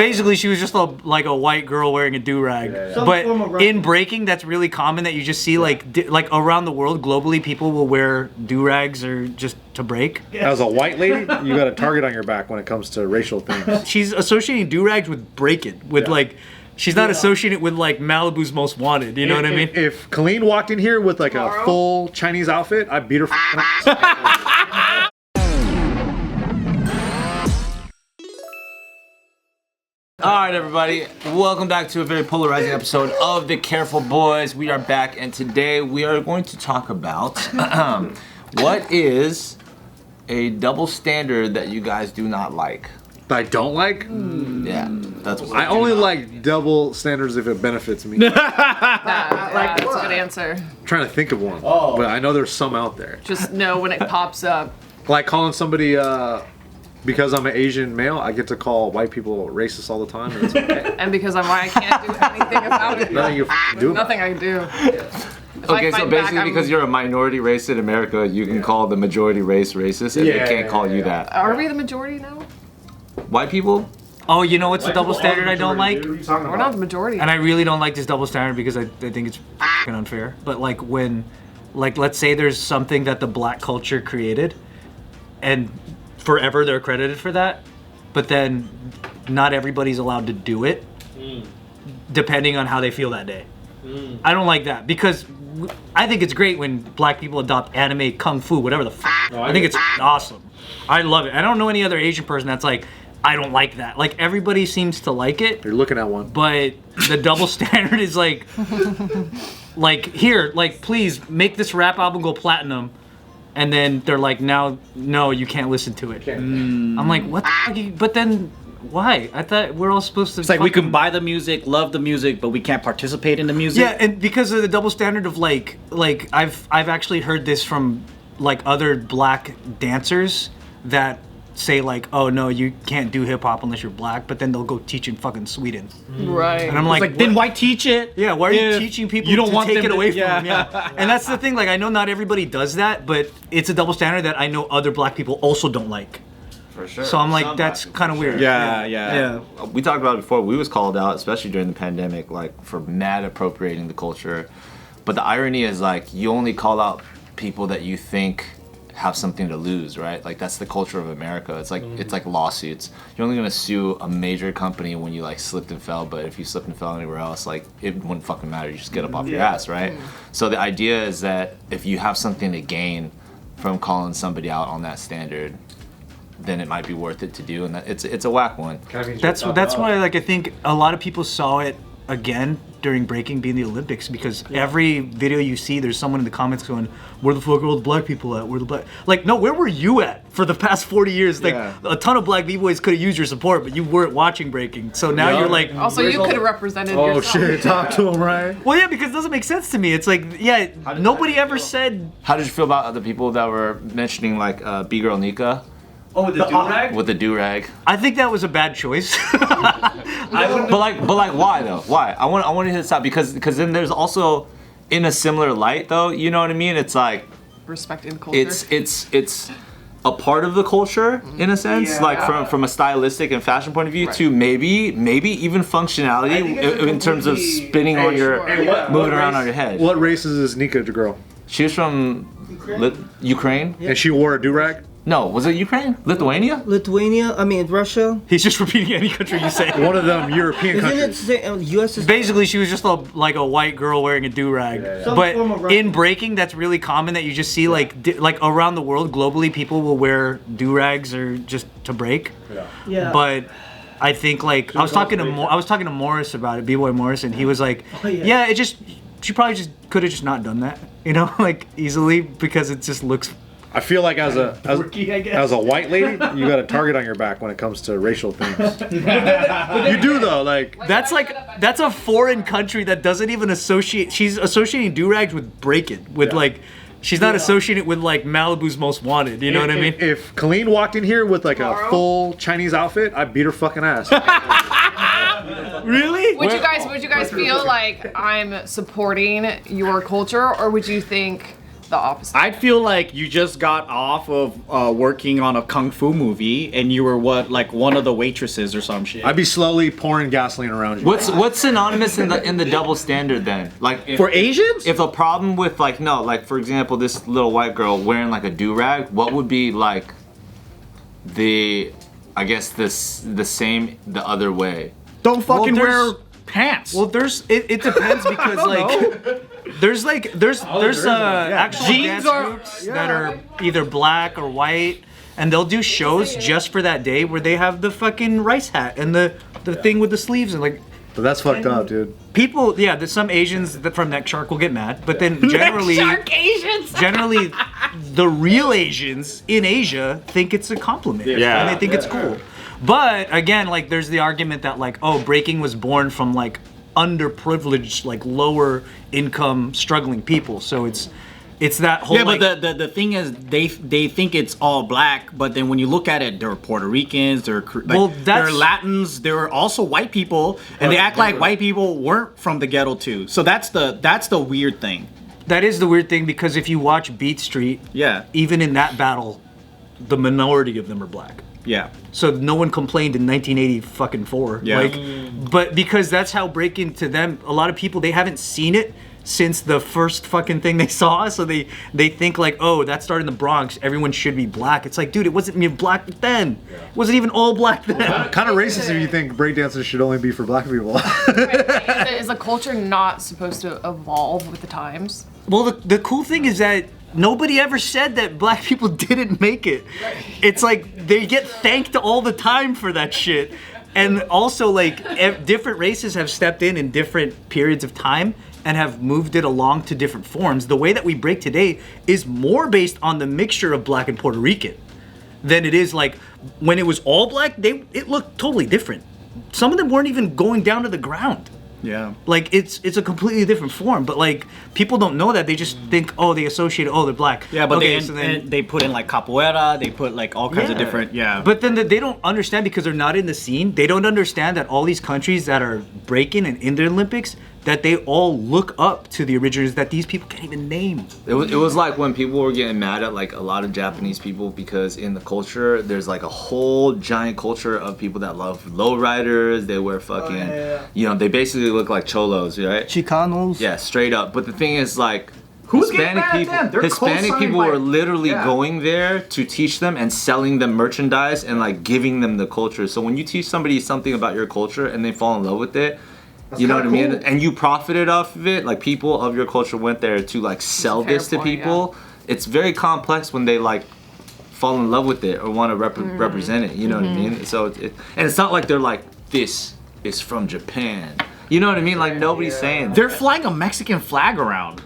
Basically, she was just like a white girl wearing a do-rag. But in breaking, that's really common that you just see like around the world, globally, people will wear do-rags or just to break. As a white lady, you got a target on your back when it comes to racial things. She's associating do-rags with breaking, with like, she's not associating it with like Malibu's Most Wanted, you know what I mean? If Kalyne walked in here with like a full Chinese outfit, I'd beat her ass. Alright everybody, welcome back to a very polarizing episode of The Careful Boys. We are back and today we are going to talk about what is a double standard that you guys do not like. That I don't like? Yeah, that's what I only like double standards if it benefits me. That's a good answer. I'm trying to think of one, but I know there's some out there. Just know when it pops up. Like calling somebody, because I'm an Asian male, I get to call white people racist all the time, and it's okay. And because I'm white, I can't do anything about it. Nothing you do. Nothing I do. Okay, so basically because you're a minority race in America, you can call the majority race racist and they can't call you that. Are we the majority now? White people? Oh, you know what's the double standard I don't like? We're not the majority. And I really don't like this double standard because I think it's fucking unfair. But like when, like let's say there's something that the black culture created and forever they're credited for that, but then not everybody's allowed to do it depending on how they feel that day. I don't like that because I think it's great when black people adopt anime, kung fu, whatever the fuck. I think it's awesome. I love it. I don't know any other Asian person that's like, I don't like that. Like everybody seems to like it. You're looking at one. But the double standard is like here, like please make this rap album go platinum. And then they're like, now, no, you can't listen to it. I'm like, what the fuck? But then, why? I thought we're all supposed to. It's like we can buy the music, love the music, but we can't participate in the music. Yeah, and because of the double standard of like I've actually heard this from like other black dancers that say like, oh no, you can't do hip hop unless you're black, but then they'll go teach in fucking Sweden. Right. And I'm like, then why teach it? Yeah, why are you teaching people you don't to want take them it away to, from them? Yeah. And that's the thing, like I know not everybody does that, but it's a double standard that I know other black people also don't like. For sure. So I'm like, that's kind of weird. Yeah. We talked about it before. We was called out, especially during the pandemic, like for mad appropriating the culture. But the irony is like you only call out people that you think have something to lose, right? Like that's the culture of America. It's like it's like lawsuits. You're only gonna sue a major company when you like slipped and fell, but if you slipped and fell anywhere else, like it wouldn't fucking matter. You just get up off your ass, right? So the idea is that if you have something to gain from calling somebody out on that standard, then it might be worth it to do, and that it's a whack one. That's why like I think a lot of people saw it again during breaking being the Olympics because every video you see there's someone in the comments going, where the fuck are all the black people at? Where the black, like no, where were you at for the past 40 years? Like a ton of black b-boys could have used your support, but you weren't watching breaking. So now you're like, also you could have represented yourself. Oh shit, talk to him, right? well yeah, because it doesn't make sense to me. It's like, yeah, nobody ever said. How did you feel about other people that were mentioning like B-girl Nika? Oh, with the do-rag? With the do-rag. I think that was a bad choice. But like, why though? Why? I want to hit this out because then there's also, in a similar light though. You know what I mean? It's like respect in culture. It's a part of the culture in a sense, like from a stylistic and fashion point of view to maybe even functionality in terms of spinning on your moving around on your head. What race is this Nika girl? She was from Ukraine. And she wore a do-rag? No, was it Ukraine? Lithuania? Lithuania, I mean Russia. He's just repeating any country you say. One of them European Isn't countries. it US is Basically, she was just like a white girl wearing a do-rag. But in breaking, that's really common that you just see like around the world, globally, people will wear do-rags or just to break. Yeah. But I think like I was talking to Morris about it, B-boy Morris, and he was like, yeah, she probably just could have just not done that, you know, like easily because it just looks. I feel like as a white lady, you got a target on your back when it comes to racial things. You do though, like that's a foreign country that doesn't even associate. She's associating do-rags with breaking, with like. She's not associating it with like Malibu's Most Wanted. You know what I mean? If Kalyne walked in here with like a full Chinese outfit, I'd beat her fucking ass. Really? Would you guys feel like I'm supporting your culture, or would you think the opposite. I'd feel like you just got off of working on a kung fu movie and you were like one of the waitresses or some shit. I'd be slowly pouring gasoline around you. What's synonymous in the double standard then? Like for Asians? if a problem with like for example, this little white girl wearing like a do-rag, what would be like the same the other way? Don't fucking there's- wear pants. Well, it depends because there's actual Jeans dance are- groups that are either black or white, and they'll do shows just for that day where they have the fucking rice hat and the thing with the sleeves and like. But that's fucked up, dude. People, yeah, there's some Asians that from that shark will get mad, but then generally, generally, the real Asians in Asia think it's a compliment, Yeah. and they think it's cool. But again, like, there's the argument that like, oh, breaking was born from like underprivileged, like lower income, struggling people, so it's that whole. Yeah, but like, the thing is, they think it's all black, but then when you look at it, they're Puerto Ricans, they're they're Latins, they're also white people, and they act like white people weren't from the ghetto too. So that's the weird thing. that is the weird thing because if you watch Beat Street, Yeah, even in that battle, the minority of them are black. yeah. So no one complained in 1984. Yeah. Like, but because that's how breaking to them, a lot of people, they haven't seen it since the first fucking thing they saw. So they think like, oh, that started in the Bronx. Everyone should be black. It's like, dude, it wasn't even black then. It wasn't even all black then. Kind of racist if you think breakdances should only be for black people. Is a culture not supposed to evolve with the times? Well, the cool thing is that nobody ever said that black people didn't make it. It's like they get thanked all the time for that shit. And also, like, different races have stepped in different periods of time and have moved it along to different forms. The way that we break today is more based on the mixture of black and Puerto Rican than it is like when it was all black, it looked totally different. Some of them weren't even going down to the ground. Yeah. Like it's a completely different form, but like people don't know that. They just think, oh, they associate, oh, they're black. Yeah, but okay, they put in like capoeira, they put like all kinds of different, But then they don't understand because they're not in the scene. They don't understand that all these countries that are breaking and in the Olympics, that they all look up to the originators that these people can't even name. It was like when people were getting mad at like a lot of Japanese people because in the culture there's like a whole giant culture of people that love lowriders. They wear fucking, you know, they basically look like cholos, right? Chicanos. Yeah, straight up. But the thing is, like, Who's getting mad at them? They're Hispanic co-signed people by- were literally Yeah. going there to teach them and selling them merchandise and like giving them the culture. So when you teach somebody something about your culture and they fall in love with it, you know what I mean? And you profited off of it, like people of your culture went there to like sell fair this to point, people. It's very complex when they like fall in love with it or want to represent it. You know what I mean? So and it's not like they're like, this is from Japan. You know what I mean? Like nobody's saying that. They're flying a Mexican flag around.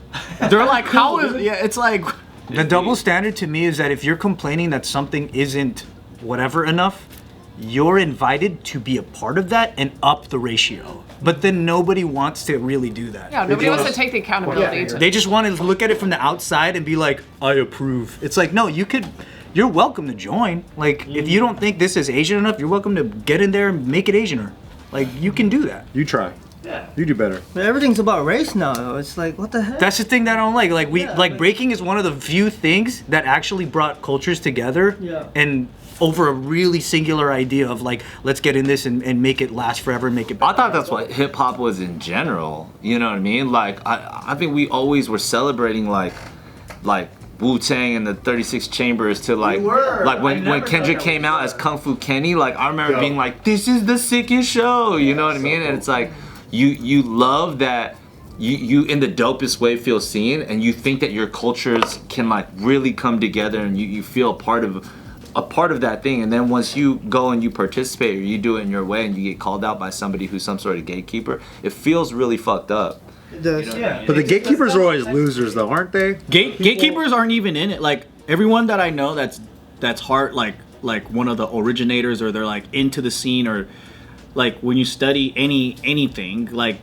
They're like, how is? Yeah, it's like. The double standard to me is that if you're complaining that something isn't whatever enough, you're invited to be a part of that and up the ratio. But then nobody wants to really do that. Yeah, nobody wants to take the accountability. They just want to look at it from the outside and be like, I approve. It's like, no, you're welcome to join. Like, if you don't think this is Asian enough, you're welcome to get in there and make it Asianer. Like, you can do that. You try. Yeah. You do better. But everything's about race now. It's like, what the heck? That's the thing that I don't like. Like breaking is one of the few things that actually brought cultures together and over a really singular idea of like, let's get in this and make it last forever and make it better. I thought that's what hip hop was in general. You know what I mean? Like I think we always were celebrating like Wu-Tang and the 36 Chambers to like when Kendrick came out as Kung Fu Kenny, like I remember being like, this is the sickest show, you know what I mean? And it's like you love that you in the dopest way feel seen and you think that your cultures can like really come together and you feel a part of that thing, and then once you go and you participate or you do it in your way and you get called out by somebody who's some sort of gatekeeper, it feels really fucked up. It does. But the gatekeepers are always losers, though, aren't they? Gatekeepers aren't even in it. Like everyone that I know that's hard, like one of the originators, or they're like into the scene, or like when you study anything, like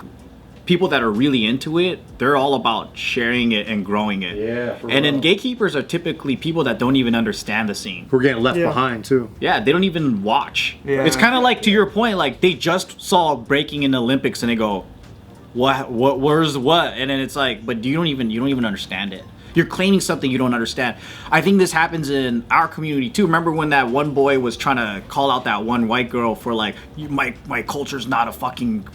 people that are really into it, they're all about sharing it and growing it. Yeah. And then gatekeepers are typically people that don't even understand the scene. We're getting left behind, too. Yeah, they don't even watch. Yeah. It's kind of like, to your point, like they just saw breaking in the Olympics and they go, what, where's what? And then it's like, but you don't even understand it. You're claiming something you don't understand. I think this happens in our community too. Remember when that one boy was trying to call out that one white girl for like, my culture's not a fucking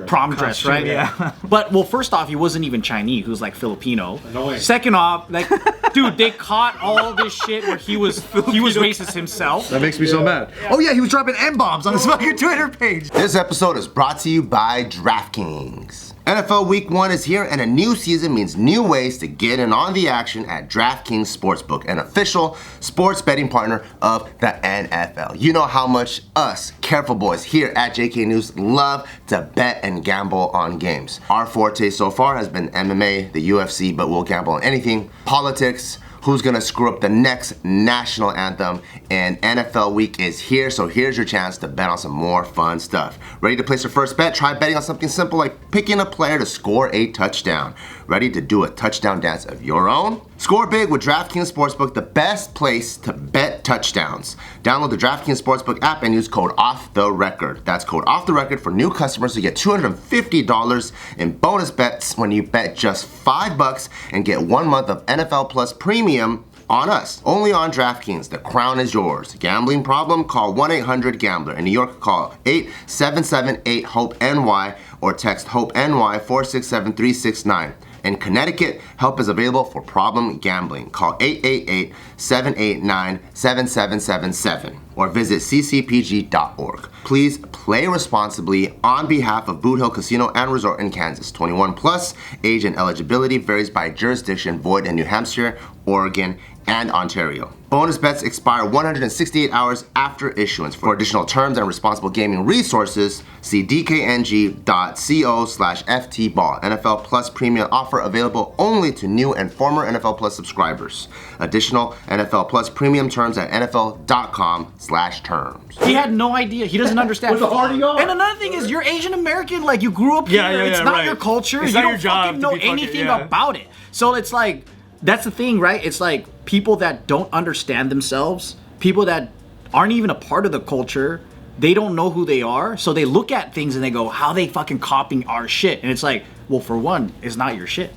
prom dress, right? Yeah. But well, first off, he wasn't even Chinese. He was like Filipino. Annoying. Second off, like, dude, they caught all this shit where he was racist himself. That makes me so mad. Oh yeah, he was dropping N-bombs on his fucking Twitter page. This episode is brought to you by DraftKings. NFL Week 1 is here, and a new season means new ways to get in on the action at DraftKings Sportsbook, an official sports betting partner of the NFL. You know how much us careful boys here at JK News love to bet and gamble on games. Our forte so far has been MMA, the UFC, but we'll gamble on anything, politics, who's gonna screw up the next national anthem, and NFL Week is here, so here's your chance to bet on some more fun stuff. Ready to place your first bet? Try betting on something simple like picking a player to score a touchdown. Ready to do a touchdown dance of your own? Score big with DraftKings Sportsbook, the best place to bet touchdowns. Download the DraftKings Sportsbook app and use code OFFTHERECORD. That's code OFFTHERECORD for new customers to get $250 in bonus bets when you bet just $5 and get 1 month of NFL Plus Premium on us. Only on DraftKings. The crown is yours. Gambling problem? Call 1-800-GAMBLER. In New York, call 877-8-HOPE-NY or text HOPE-NY 467-369. In Connecticut, help is available for problem gambling. Call 888-789-7777 or visit ccpg.org. Please play responsibly on behalf of Boot Hill Casino and Resort in Kansas. 21 plus, age and eligibility varies by jurisdiction, void in New Hampshire, Oregon, and Ontario. Bonus bets expire 168 hours after issuance. For additional terms and responsible gaming resources, see dkng.co/ftball. NFL Plus Premium offer available only to new and former NFL Plus subscribers. Additional NFL Plus Premium terms at nfl.com/terms. He had no idea. He doesn't understand. What's the party on? And another thing is, you're Asian American. Like, you grew up here. It's not your culture. It's you not don't your job fucking to know be fucking- anything yeah. about it. So it's like, that's the thing, right? It's like people that don't understand themselves, people that aren't even a part of the culture, they don't know who they are. So they look at things and they go, how they fucking copying our shit? And it's like, well, for one, it's not your shit.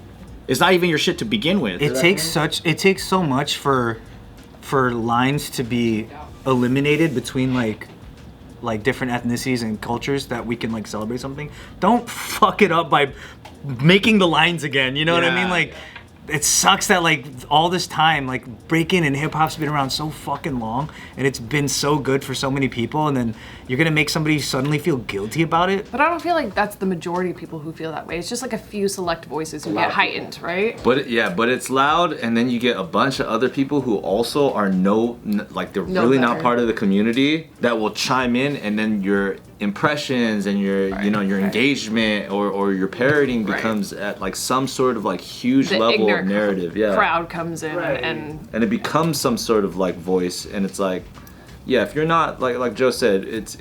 It's not even your shit to begin with. It takes so much for lines to be eliminated between like different ethnicities and cultures that we can like celebrate something. Don't fuck it up by making the lines again. You know what I mean? Like, it sucks that like all this time, like breaking and hip hop's been around so fucking long, and it's been so good for so many people, and then you're gonna make somebody suddenly feel guilty about it. But I don't feel like that's the majority of people who feel that way. It's just like a few select voices who get heightened, right? But it's loud, and then you get a bunch of other people who also are they're really not better. part of the community that will chime in, and then your impressions and your your engagement or your parroting becomes at like some sort of like huge The level of ignorant narrative. crowd comes in and And it becomes some sort of like voice, and it's like, yeah, if you're not like Joe said, it's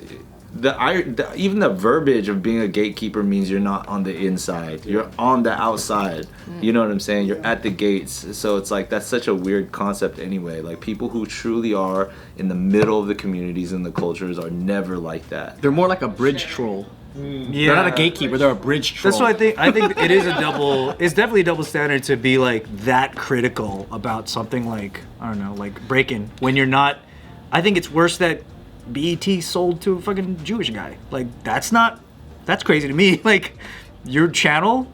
even the verbiage of being a gatekeeper means you're not on the inside, you're on the outside. You know what I'm saying? You're at the gates. So it's like, that's such a weird concept anyway. Like, people who truly are in the middle of the communities and the cultures are never like that. They're more like a bridge troll. Yeah. They're not a gatekeeper, they're a bridge troll. That's what I think. I think it is it's definitely a double standard to be like that critical about something like, I don't know, like breaking when you're not. I think it's worse that BET sold to a fucking Jewish guy. Like, that's crazy to me. Like, your channel,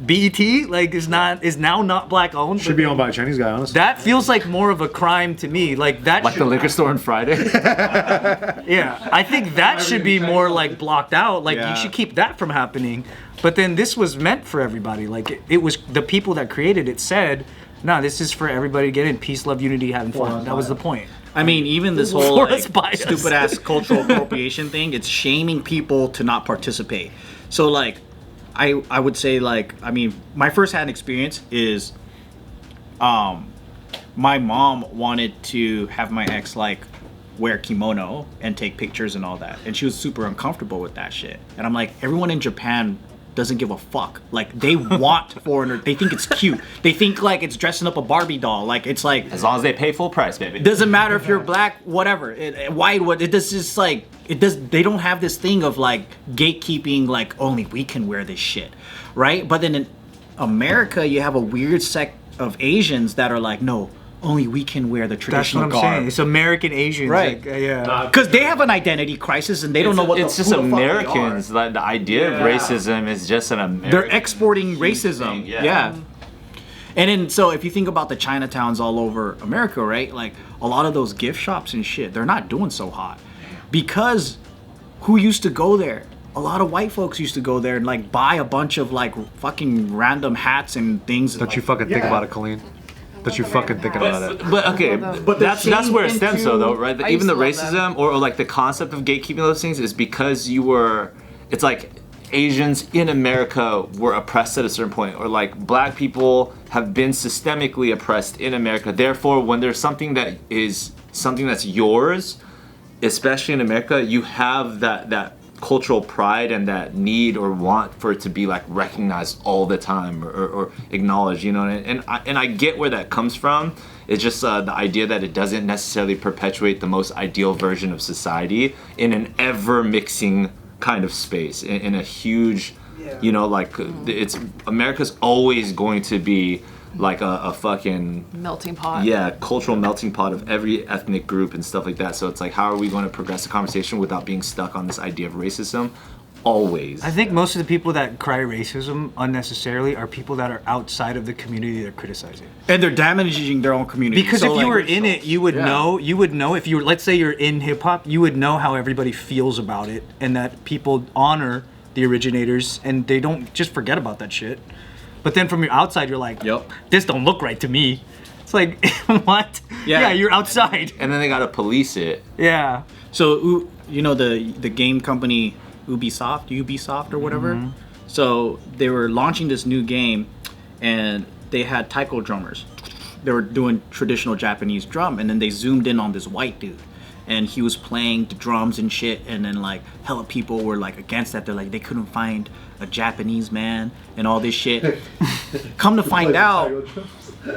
BET, like is now not black owned. Should be owned by a Chinese guy, honestly. That feels like more of a crime to me. Like that. Like the liquor store on Friday. Yeah, I think that should be more like blocked out. Like, you should keep that from happening. But then this was meant for everybody. Like, it was the people that created it said, no, this is for everybody to get in. Peace, love, unity, having fun. That was the point. I mean, even this whole Forest bias. stupid ass cultural appropriation thing, it's shaming people to not participate. So like, I would say like, I mean, my first hand experience is, my mom wanted to have my ex like wear kimono and take pictures and all that, and she was super uncomfortable with that shit. And I'm like, everyone in Japan doesn't give a fuck. Like, they want foreigner. They think it's cute. They think like it's dressing up a Barbie doll. Like, it's like, As long as they pay full price, baby. it doesn't matter if you're black, whatever, white, what it does. Just like, it does. They don't have this thing of like gatekeeping. Like, only we can wear this shit, right? But then in America, you have a weird of Asians that are like, no, only we can wear the That's traditional what I'm saying. garb. It's American Asians. Right. Like, yeah. Because they have an identity crisis and they don't know what It's the just who the fuck they Americans. are. Like the idea of racism is just an American. They're exporting racism. thing, yeah. Yeah. And then, so if you think about the Chinatowns all over America, right? Like a lot of those gift shops and shit, they're not doing so hot because who used to go there? A lot of white folks used to go there and like buy a bunch of like fucking random hats and things. Don't you fucking think about it, Kalyne? Don't you fucking think about it? But okay, But that's where it stems though, into- right? I Even used the to love them. racism or like the concept of gatekeeping those things is because it's like Asians in America were oppressed at a certain point, or like black people have been systemically oppressed in America. Therefore, when there's something that's yours, especially in America, you have that cultural pride and that need or want for it to be like recognized all the time or acknowledged, you know. And I get where that comes from. It's just the idea that it doesn't necessarily perpetuate the most ideal version of society in an ever mixing kind of space, in a huge, you know, like it's America's always going to be like a fucking Melting pot. yeah, cultural melting pot of every ethnic group and stuff like that. So it's like, how are we going to progress the conversation without being stuck on this idea of racism? Always. I think most of the people that cry racism unnecessarily are people that are outside of the community they're criticizing. And they're damaging their own community. Because So, if you like, were in it, you would know. You would know if you were. Let's say you're in hip hop, you would know how everybody feels about it, and that people honor the originators, and they don't just forget about that shit. But then from your outside, you're like, Yep. this don't look right to me. It's like, what? Yeah. You're outside. And then they got to police it. Yeah. So you know the game company Ubisoft or whatever. So they were launching this new game, and they had taiko drummers. They were doing traditional Japanese drum, and then they zoomed in on this white dude, and he was playing the drums and shit. And then like hella people were like against that. They're like they couldn't find a Japanese man and all this shit. Come to find out,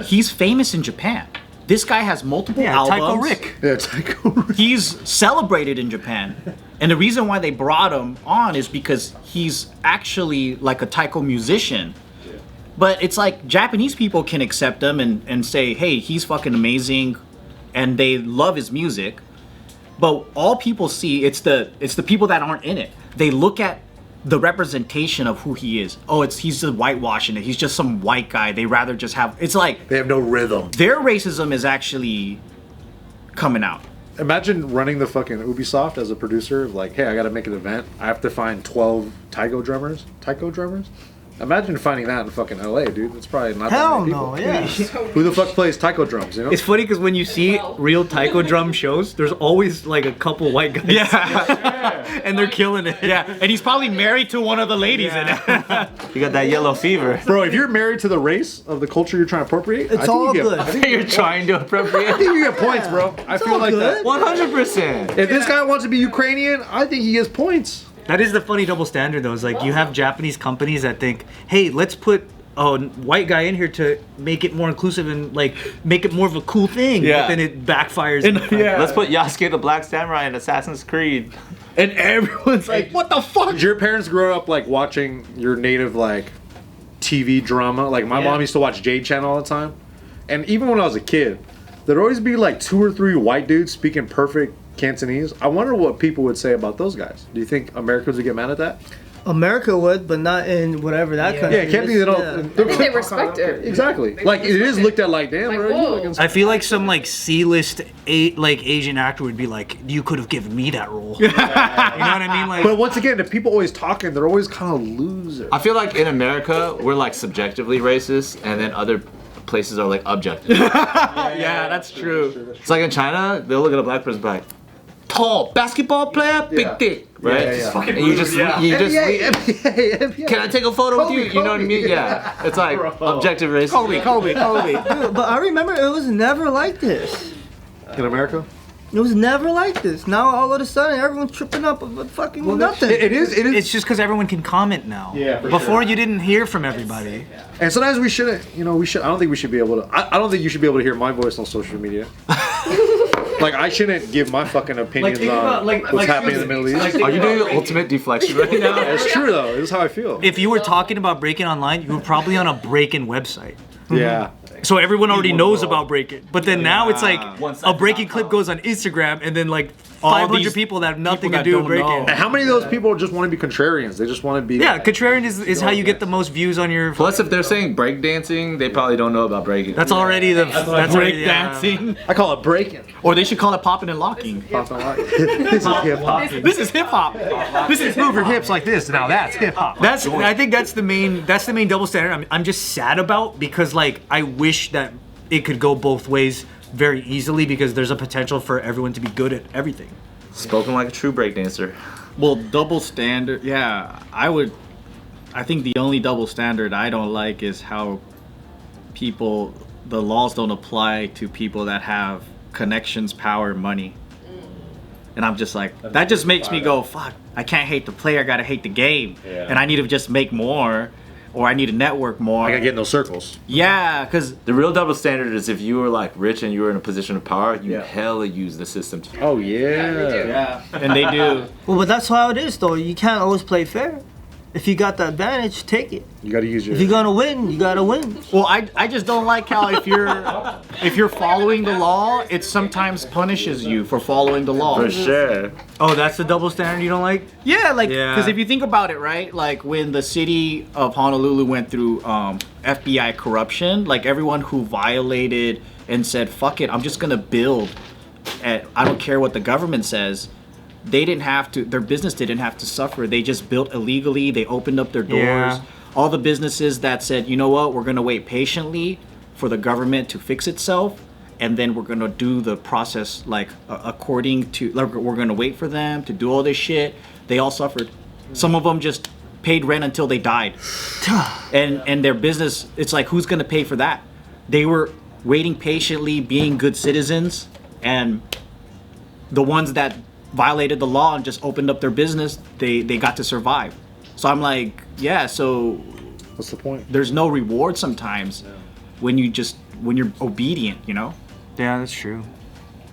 he's famous in Japan. This guy has multiple albums. Taiko Rick. Yeah, Taiko. He's celebrated in Japan. And the reason why they brought him on is because he's actually like a taiko musician. But it's like Japanese people can accept him and say, hey, he's fucking amazing, and they love his music. But all people see, it's the people that aren't in it. They look at the representation of who he is. Oh, he's just whitewashing it. He's just some white guy. They rather just have. It's like They have no rhythm. their racism is actually coming out. Imagine running the fucking Ubisoft as a producer. Like, hey, I got to make an event. I have to find 12 taiko drummers. Imagine finding that in fucking LA, dude. It's probably not Hell that many no, people. yeah. Who the fuck plays taiko drums, you know? It's funny because when you see real taiko drum shows, there's always like a couple white guys. Yeah. And they're killing it. Yeah, and he's probably married to one of the ladies in it. You got that yellow fever. Bro, if you're married to the race of the culture you're trying to appropriate, It's all good. I think You're trying to appropriate. you get points, bro. I feel all like good. that. 100%. If this guy wants to be Ukrainian, I think he gets points. That is the funny double standard, though. Is like you have Japanese companies that think, "Hey, let's put a white guy in here to make it more inclusive and like make it more of a cool thing." Yeah. But then it backfires. Yeah. Let's put Yasuke the Black Samurai in Assassin's Creed. And everyone's like, what the fuck? Did your parents grow up like watching your native like TV drama? Like my mom used to watch Jade Channel all the time. And even when I was a kid, there'd always be like 2 or 3 white dudes speaking perfect Cantonese. I wonder what people would say about those guys. Do you think Americans would get mad at that? America would, but not in whatever that country. Yeah, it can't be they don't. They respect it. Exactly. Like it is looked at like, damn, Like, bro. You whoa. fucking I feel like some like C-list like Asian actor would be like, "You could have given me that role." You know what I mean? Like, But once again, the people always talking, they're always kind of losers. I feel like in America, we're like subjectively racist, and then other places are like objective. Yeah, that's true. It's like in China, they'll look at a black person and be like, tall basketball player, big dick, right? Yeah, yeah. And you just, NBA. can I take a photo with you? You know what I mean? Kobe. Yeah. It's like objective racism. Kobe. Dude, but I remember it was never like this. In America? It was never like this. Now all of a sudden everyone's tripping up about fucking nothing. It is. it's just because everyone can comment now. Yeah, for Before sure. you didn't hear from everybody. And sometimes we shouldn't, I don't think we should be able to, I don't think you should be able to hear my voice on social media. Like, I shouldn't give my fucking opinions on what's happening in the Middle East. Are you doing the ultimate deflection right now? It's true, though. This is how I feel. If you were talking about breaking online, you were probably on a break-in website. Yeah. So everyone already knows about breaking. But then now it's like One-sided a breaking dot clip com. goes on Instagram, and then like All 500 these people that have nothing people to that do with don't know. breaking. And how many of those people just want to be contrarians? They just want to be. Yeah, contrarian is how you get the most views on your. Plus, if they're saying breakdancing, they probably don't know about breaking. That's already the. That's already, break dancing, I call it breaking. or they should call it popping and locking. This is hip hop. This is hip hop. This is Move your hips like this. Now that's hip hop. That's. I think that's the main double standard. I'm just sad about because like I wish that it could go both ways very easily because there's a potential for everyone to be good at everything. Spoken like a true breakdancer. Well, double standard. Yeah, I think the only double standard I don't like is how the laws don't apply to people that have connections, power, money. And I'm just like, that just makes me go, fuck, I can't hate the player, I gotta hate the game. And I need to just make more, or I need to network more. I gotta get in those circles. Yeah, because The real double standard is if you were like rich and you were in a position of power, you hella use the system. Oh yeah. yeah, and they do. Well, but that's how it is, though. You can't always play fair. If you got the advantage, take it. You gotta use your. If you're gonna win, you gotta win. Well, I just don't like how if you're following the law, it sometimes punishes you for following the law. For sure. Oh, that's the double standard you don't like? Yeah, like Yeah. because if you think about it, right? Like when the city of Honolulu went through FBI corruption, like everyone who violated and said "fuck it," I'm just gonna build, and I don't care what the government says. They didn't have to. Their business didn't have to suffer. They just built illegally. They opened up their doors. Yeah. All the businesses that said, you know what, we're gonna wait patiently for the government to fix itself, and then we're gonna do the process like according to. Like, we're gonna wait for them to do all this shit. They all suffered. Some of them just paid rent until they died, and their business. It's like, who's gonna pay for that? They were waiting patiently, being good citizens, and the ones that violated the law and just opened up their business, they got to survive. So I'm like, yeah, so What's the point? there's no reward sometimes when you're obedient, you know? Yeah, that's true.